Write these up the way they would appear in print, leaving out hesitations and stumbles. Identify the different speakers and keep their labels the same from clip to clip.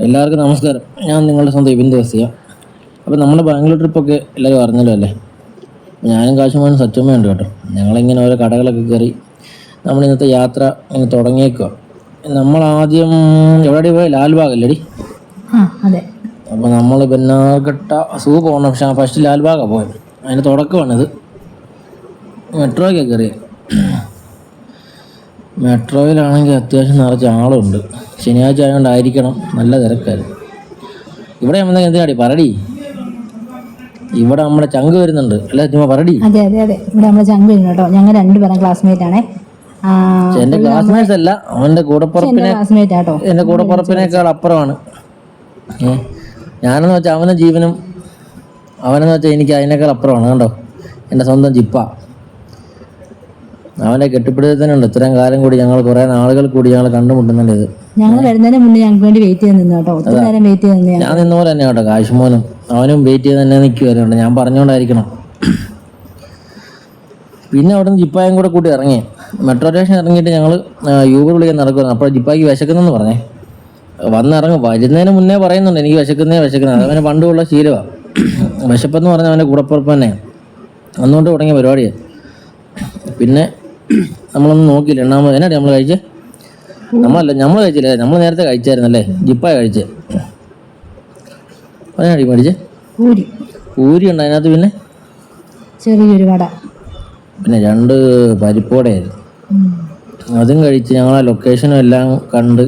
Speaker 1: എല്ലാവർക്കും നമസ്കാരം. ഞാൻ നിങ്ങളുടെ സ്വന്തം ഇബിൻ ദേവസ്യ. അപ്പോൾ നമ്മുടെ ബാംഗ്ലൂർ ട്രിപ്പൊക്കെ എല്ലാവരും അറിഞ്ഞല്ലോ അല്ലേ? ഞാനും കാശുമാനും സത്യമ്മയുണ്ട് കേട്ടോ. ഞങ്ങളിങ്ങനെ ഓരോ കടകളൊക്കെ കയറി നമ്മൾ ഇന്നത്തെ യാത്ര ഇങ്ങനെ തുടങ്ങിയേക്കുക. നമ്മളാദ്യം എവിടെ പോയി? ലാൽബാഗ് അല്ലേടി?
Speaker 2: അതെ.
Speaker 1: അപ്പോൾ നമ്മൾ ബന്നാർഘട്ട സൂ പോകണം. പക്ഷേ ഫസ്റ്റ് ലാൽബാഗാണ് പോയത്. അതിൻ്റെ തുടക്കമാണിത്. മെട്രോയ്ക്ക് കയറി. മെട്രോയിലാണെങ്കിൽ അത്യാവശ്യം നിറച്ച് ആളുണ്ട്. ശനിയാഴ്ച ആയതുകൊണ്ടായിരിക്കണം, നല്ല തിരക്കായിരുന്നു. ഇവിടെ നമ്മൾ എന്തിനാടി പറടി? ഇവിടെ നമ്മുടെ ചങ്ക് വരുന്നുണ്ട് അല്ലേ ചുമ്മാ പറടി?
Speaker 2: അതെ അതെ അതെ, ഇവിടെ നമ്മുടെ ചങ്ക് വരുന്നു കേട്ടോ. ഞങ്ങൾ രണ്ടുപേരും ക്ലാസ്മേറ്റ് ആണേ.
Speaker 1: എന്റെ ക്ലാസ്മേറ്റ്സ് അല്ല, അവന്റെ കൂടപ്പുറപ്പിനെ,
Speaker 2: ക്ലാസ്മേറ്റ് ആട്ടോ.
Speaker 1: എന്റെ കൂടപ്പുറപ്പിനേക്കാൾ അപ്പുറമാണ്. ഞാനെന്ന് വെച്ചാൽ അവന്റെ ജീവനും, അവനെന്ന് വെച്ചാൽ എനിക്ക് അതിനേക്കാൾ അപ്പുറമാണ്. കണ്ടോ, എൻ്റെ സ്വന്തം ജിപ്പ. അവനെ കെട്ടിപ്പിടുത്തനുണ്ട്. ഇത്രയും കാലം കൂടി ഞങ്ങൾ കുറേ നാളുകൾ കൂടി ഞങ്ങൾ കണ്ടുമുട്ടുന്നുണ്ട്. ഇത്
Speaker 2: ഞങ്ങൾ വരുന്നതിന് മുന്നേ ഞങ്ങൾക്ക് വേണ്ടി വെയിറ്റ് ചെയ്ത് നിന്നു കേട്ടോ. ഒത്തിരി നേരം വെയിറ്റ് ചെയ്ത് നിന്ന്
Speaker 1: ഞാൻ നിന്ന പോലെ തന്നെ കേട്ടോ. കാശുമോനും അവനും വെയിറ്റ് ചെയ്ത് തന്നെ നിൽക്കുമായിരുന്നു. ഞാൻ പറഞ്ഞുകൊണ്ടായിരിക്കണം. പിന്നെ അവിടെ നിന്ന് ജിപ്പായും കൂടെ കൂട്ടി ഇറങ്ങി. മെട്രോ സ്റ്റേഷൻ ഇറങ്ങിയിട്ട് ഞങ്ങൾ യൂബർ വിളിക്കാൻ നടക്കുമായിരുന്നു. അപ്പോൾ ജിപ്പായ്ക്ക് വിശക്കുന്നെന്ന് പറഞ്ഞേ. വന്നിറങ്ങും. വരുന്നതിന് മുന്നേ പറയുന്നുണ്ട് എനിക്ക് വിശക്കുന്നത്. അതവനെ പണ്ടുള്ള ശീലമാണ്. വിശപ്പെന്ന് പറഞ്ഞാൽ അവൻ്റെ കൂടപ്പുറപ്പ് തന്നെ അന്നുകൊണ്ട് തുടങ്ങിയ പരിപാടിയാണ്. പിന്നെ നമ്മളൊന്നും നോക്കിയില്ല. എണ്ണാമത് എന്നാടി നമ്മൾ കഴിച്ചേ? നമ്മൾ കഴിച്ചില്ലേ? നമ്മൾ നേരത്തെ കഴിച്ചായിരുന്നല്ലേ? ജിപ്പായ കഴിച്ചേ. അതിനാടി മേടിച്ചേ? പൂരി ഉണ്ട് അതിനകത്ത്. പിന്നെ
Speaker 2: ചെറിയൊരു വട,
Speaker 1: പിന്നെ 2 പരിപ്പോടെയായിരുന്നു. അതും കഴിച്ച് ഞങ്ങൾ ആ ലൊക്കേഷനും എല്ലാം കണ്ട്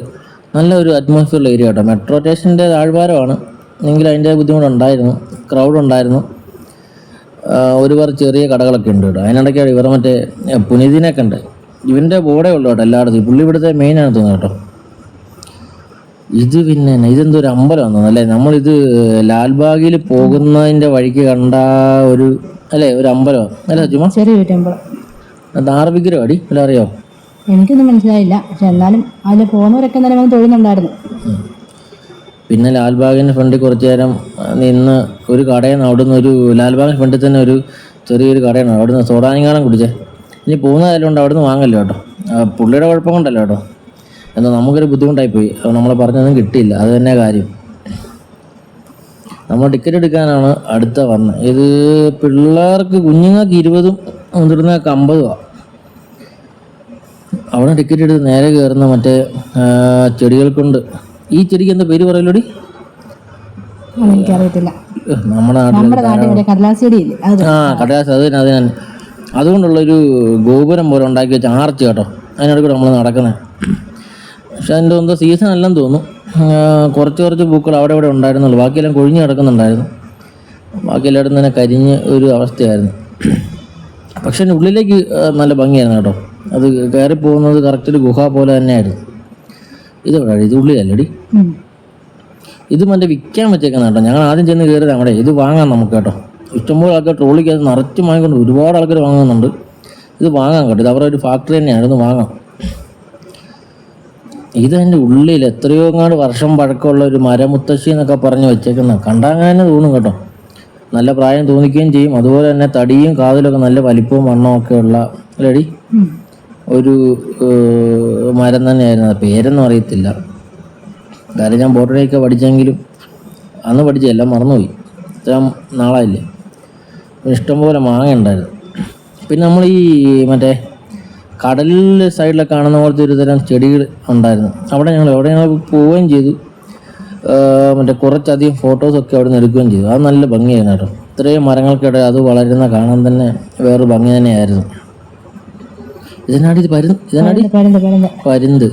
Speaker 1: നല്ലൊരു അറ്റ്മോസ്ഫിയറുള്ള ഏരിയ കേട്ടോ. മെട്രോ സ്റ്റേഷൻ്റെ താഴ്വാരമാണ് എങ്കിൽ അതിൻ്റെ ബുദ്ധിമുട്ടുണ്ടായിരുന്നു. ക്രൗഡ് ഉണ്ടായിരുന്നു. ഒരുപാട് ചെറിയ കടകളൊക്കെ ഉണ്ട് കേട്ടോ. അതിനിടയ്ക്കാണ് ഇവരെ മറ്റേ പുനിതിനൊക്കെ ഉണ്ട്. ഇവൻ്റെ ബോർഡേ ഉള്ളു കേട്ടോ എല്ലായിടത്തും. പുള്ളി ഇവിടുത്തെ മെയിനാണ് തോന്നുന്നു കേട്ടോ. ഇത് പിന്നെ ഇതെന്തൊരു അമ്പലമാണ് അല്ലേ? നമ്മളിത് ലാൽബാഗിൽ പോകുന്നതിൻ്റെ വഴിക്ക് കണ്ട ഒരു അല്ലേ, ഒരു അമ്പലമാണ് അല്ലേ ചുമ്മാ?
Speaker 2: ചെറിയൊരു അമ്പലം.
Speaker 1: ധാർവിഗ്രഹം അടി അല്ല, അറിയോ?
Speaker 2: എനിക്കൊന്നും മനസ്സിലായില്ല. പക്ഷെ എന്നാലും അതിൽ പോകുന്നവരൊക്കെ എന്നാലും വന്ന് തൊഴുന്നുണ്ടായിരുന്നു.
Speaker 1: പിന്നെ ലാൽബാഗിൻ്റെ ഫ്രണ്ടിൽ കുറച്ച് നേരം നിന്ന് ഒരു കടയിൽ നിന്ന് അവിടുന്ന് ഒരു ലാൽബാഗിൻ്റെ ഫ്രണ്ടിൽ തന്നെ ഒരു ചെറിയൊരു കടയാണ്. അവിടുന്ന് സോഡാനിങ്ങാളം കുടിച്ചേ. ഇനി പോകുന്ന കാര്യമുണ്ട് അവിടുന്ന് വാങ്ങല്ലോ കേട്ടോ. പുള്ളിയുടെ കുഴപ്പം കൊണ്ടല്ലോ കേട്ടോ. എന്നാൽ നമുക്കൊരു ബുദ്ധിമുട്ടായിപ്പോയി. നമ്മളെ പറഞ്ഞൊന്നും കിട്ടിയില്ല. അത് തന്നെ കാര്യം. നമ്മൾ ടിക്കറ്റ് എടുക്കാനാണ് അടുത്ത വന്നത്. ഇത് പിള്ളേർക്ക്, കുഞ്ഞുങ്ങൾക്ക് 20, മുതിർന്നവർക്ക് 50 രൂപ. അവിടെ ടിക്കറ്റ് എടുത്ത് നേരെ കയറുന്ന മറ്റേ ചെടികൾ കൊണ്ട്. ഈ ചെടിക്ക് എന്താ പേര് പറയലോടി?
Speaker 2: എനിക്കറിയത്തില്ല.
Speaker 1: നമ്മുടെ നാട്ടിൽ
Speaker 2: കടലാസ്.
Speaker 1: അത് തന്നെ. അതുകൊണ്ടുള്ളൊരു ഗോപുരം പോലെ ഉണ്ടാക്കി വെച്ച ആർച്ച് കേട്ടോ. അതിനിടയ്ക്ക് നമ്മൾ നടക്കുന്നത്. പക്ഷെ അതിൻ്റെ എന്തോ സീസൺ അല്ലെന്ന് തോന്നുന്നു. കുറച്ച് പൂക്കൾ അവിടെ ഇവിടെ ഉണ്ടായിരുന്നുള്ളൂ. ബാക്കിയെല്ലാം കൊഴിഞ്ഞ് കിടക്കുന്നുണ്ടായിരുന്നു. ബാക്കി എല്ലായിടത്തും തന്നെ കരിഞ്ഞ് ഒരു അവസ്ഥയായിരുന്നു. പക്ഷെ അതിൻ്റെ ഉള്ളിലേക്ക് നല്ല ഭംഗിയായിരുന്നു കേട്ടോ. അത് കയറി പോകുന്നത് കറക്റ്റ് ഒരു ഗുഹ പോലെ തന്നെയായിരുന്നു. ഇതെവിടെയാണ്? ഇത് ഉള്ളിലല്ലേടി? ഇത് മറ്റേ വിൽക്കാൻ വെച്ചേക്കുന്ന കേട്ടോ. ഞങ്ങൾ ആദ്യം ചെന്ന് കയറിയത് അവിടെ. ഇത് വാങ്ങാം നമുക്ക് കേട്ടോ. ഇഷ്ടംപോലെ ആൾക്കാർ ട്രോളിക്കകത്ത് നിറച്ച് വാങ്ങിക്കൊണ്ട് ഒരുപാട് ആൾക്കാർ വാങ്ങുന്നുണ്ട്. ഇത് വാങ്ങാം കേട്ടോ. ഇത് അവരുടെ ഒരു ഫാക്ടറി തന്നെയാണ്. ഇത് വാങ്ങാം. ഇതതിൻ്റെ ഉള്ളിൽ എത്രയോ വർഷം പഴക്കമുള്ള ഒരു മരമുത്തശ്ശി എന്നൊക്കെ പറഞ്ഞ് വെച്ചേക്കുന്ന കണ്ടാങ്ങനെ തോന്നും കേട്ടോ. നല്ല പ്രായം തോന്നിക്കുകയും ചെയ്യും. അതുപോലെ തന്നെ തടിയും കാതിലൊക്കെ നല്ല വലിപ്പവും വണ്ണവും ഒക്കെ ഉള്ള അല്ലേടി ഒരു മരം തന്നെയായിരുന്നു. അത് പേരൊന്നും അറിയത്തില്ല. കാര്യം ഞാൻ ബോട്ടണിയൊക്കെ പഠിച്ചെങ്കിലും അന്ന് പഠിച്ചതെല്ലാം മറന്നുപോയി. ഇത്ര നാളായില്ലേ. ഇഷ്ടംപോലെ മാങ്ങ ഉണ്ടായിരുന്നു. പിന്നെ നമ്മൾ ഈ മറ്റേ കടലിൽ സൈഡിലൊക്കെ കാണുന്ന പോലത്തെ ഒരു തരം ചെടികൾ ഉണ്ടായിരുന്നു. അവിടെ ഞങ്ങൾ പോവുകയും ചെയ്തു. മറ്റേ കുറച്ചധികം ഫോട്ടോസൊക്കെ അവിടെ നിന്ന് എടുക്കുകയും ചെയ്തു. അത് നല്ല ഭംഗിയായിരുന്നു കേട്ടോ. ഇത്രയും മരങ്ങൾക്കിടെ അത് വളരുന്ന കാണാൻ തന്നെ വേറൊരു ഭംഗി തന്നെയായിരുന്നു. ഇതെന്നാടി ഇത്? പരുന്ത്.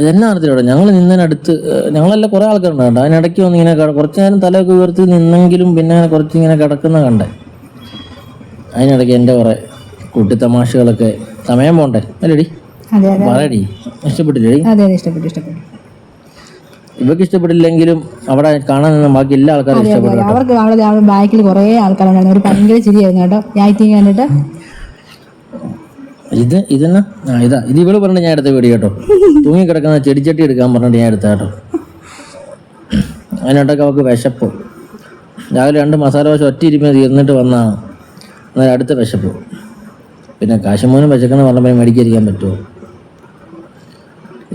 Speaker 1: ഇതെന്നാ അറിയത്തില്ല. ഞങ്ങൾ നിന്നതിനടുത്ത് ഞങ്ങളെല്ലാം കുറേ ആൾക്കാരുണ്ട് കേട്ടോ. അതിനിടയ്ക്ക് വന്ന് ഇങ്ങനെ കുറച്ച് നേരം തലയൊക്കെ ഉയർത്തി നിന്നെങ്കിലും പിന്നെ കുറച്ചിങ്ങനെ കിടക്കുന്ന കണ്ടേ. അതിനിടയ്ക്ക് എൻ്റെ കുറേ കുട്ടിത്തമാശകളൊക്കെ. സമയം പോണ്ടേ അല്ലേടി? പറയടി. ഇഷ്ടപ്പെട്ടില്ലേ? ഇവർക്ക് ഇഷ്ടപ്പെട്ടില്ലെങ്കിലും അവിടെ കാണാൻ നിന്ന് ബാക്കി എല്ലാ ആൾക്കാരും ഇഷ്ടപ്പെട്ടു.
Speaker 2: അവർക്ക് ബാക്കിൽ കുറേ ആൾക്കാരുണ്ടായിരുന്നു. ഒരു ഭയങ്കര ചിരിയായിരുന്നു കേട്ടോ യാറ്റിങ് കണ്ടിട്ട്.
Speaker 1: ഇതെന്നാ ഇത് ഇവള് പറഞ്ഞിട്ട് ഞാൻ എടുത്ത വീഡിയോ കേട്ടോ. തൂങ്ങിക്കിടക്കുന്ന ചെടിച്ചട്ടി എടുക്കാൻ പറഞ്ഞിട്ട് ഞാൻ എടുത്ത കേട്ടോ. അതിനോട്ടൊക്കെ അവൾക്ക് വിശപ്പ്. രാവിലെ 2 മസാല ദോശ ഒറ്റ ഇരിപ്പിന് തീർന്നിട്ട് വന്നാണ്. എന്നാൽ അടുത്ത വിശപ്പ്. പിന്നെ കാശുമോനും വിശക്കെന്ന് പറഞ്ഞപ്പോൾ മേടിക്കാതിരിക്കാൻ പറ്റുമോ?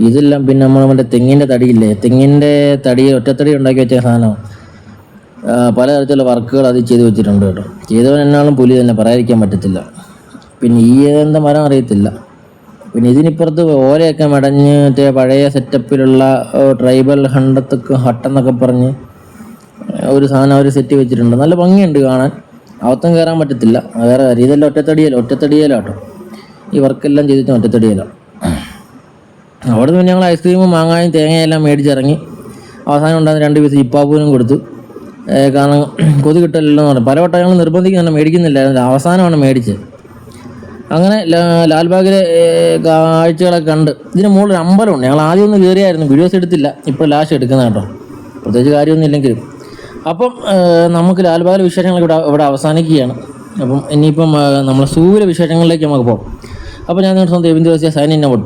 Speaker 1: ഇതെല്ലാം പിന്നെ നമ്മൾ മറ്റേ തെങ്ങിൻ്റെ തടിയില്ലേ, തെങ്ങിൻ്റെ തടി ഒറ്റത്തടി ഉണ്ടാക്കി വെച്ച സാധനം, പലതരത്തിലുള്ള വർക്കുകൾ അത് ചെയ്ത് വെച്ചിട്ടുണ്ട് കേട്ടോ. ചെയ്തവൻ എന്നാളും പുലി തന്നെ, പറയാതിരിക്കാൻ പറ്റത്തില്ല. പിന്നെ ഈ എന്താ മരം അറിയത്തില്ല. പിന്നെ ഇതിനിപ്പുറത്ത് ഓലയൊക്കെ മെടഞ്ഞ് മറ്റേ പഴയ സെറ്റപ്പിലുള്ള ട്രൈബൽ ഹട്ടെന്നൊക്കെ പറഞ്ഞ് ഒരു സാധനം അവർ സെറ്റ് വെച്ചിട്ടുണ്ട്. നല്ല ഭംഗിയുണ്ട് കാണാൻ. അവത്തം കയറാൻ പറ്റത്തില്ല, വേറെ കാര്യം. ഇതെല്ലാം ഒറ്റത്തടിയല്ലോ. ഈ വർക്കെല്ലാം ചെയ്തിട്ട് ഒറ്റത്തടിയല്ലോ. അവിടെ നിന്ന് ഞങ്ങൾ ഐസ്ക്രീമും മാങ്ങായും തേങ്ങയെല്ലാം മേടിച്ചിറങ്ങി. അവസാനം ഉണ്ടാകുന്ന 2 പീസ് ഇപ്പാപ്പൂനും കൊടുത്തു. കാരണം കൊതി കിട്ടലില്ലെന്ന് പറഞ്ഞു. പലവട്ടം ഞങ്ങൾ നിർബന്ധിക്കുന്നുണ്ട്, മേടിക്കുന്നില്ലായിരുന്നു. അവസാനമാണ് മേടിച്ചത്. അങ്ങനെ ലാൽബാഗിലെ കാഴ്ചകളൊക്കെ കണ്ട് ഇതിന് മുകളിൽ അമ്പലമുണ്ട്. ഞങ്ങൾ ആദ്യം ഒന്ന് കയറിയായിരുന്നു, വീഡിയോസ് എടുത്തില്ല. ഇപ്പോൾ ലാസ്റ്റ് എടുക്കുന്ന കേട്ടോ, പ്രത്യേകിച്ച് കാര്യമൊന്നും ഇല്ലെങ്കിലും. അപ്പം നമുക്ക് ലാൽബാഗിലെ വിശേഷങ്ങൾ ഇവിടെ അവസാനിക്കുകയാണ്. അപ്പം ഇനിയിപ്പം നമ്മളെ സൂവിലെ വിശേഷങ്ങളിലേക്ക് നമുക്ക് പോകാം. അപ്പോൾ ഞാൻ നിങ്ങളുടെ സ്വന്തം എബിൻ ദിവസം സൈനിങ് ഔട്ട്.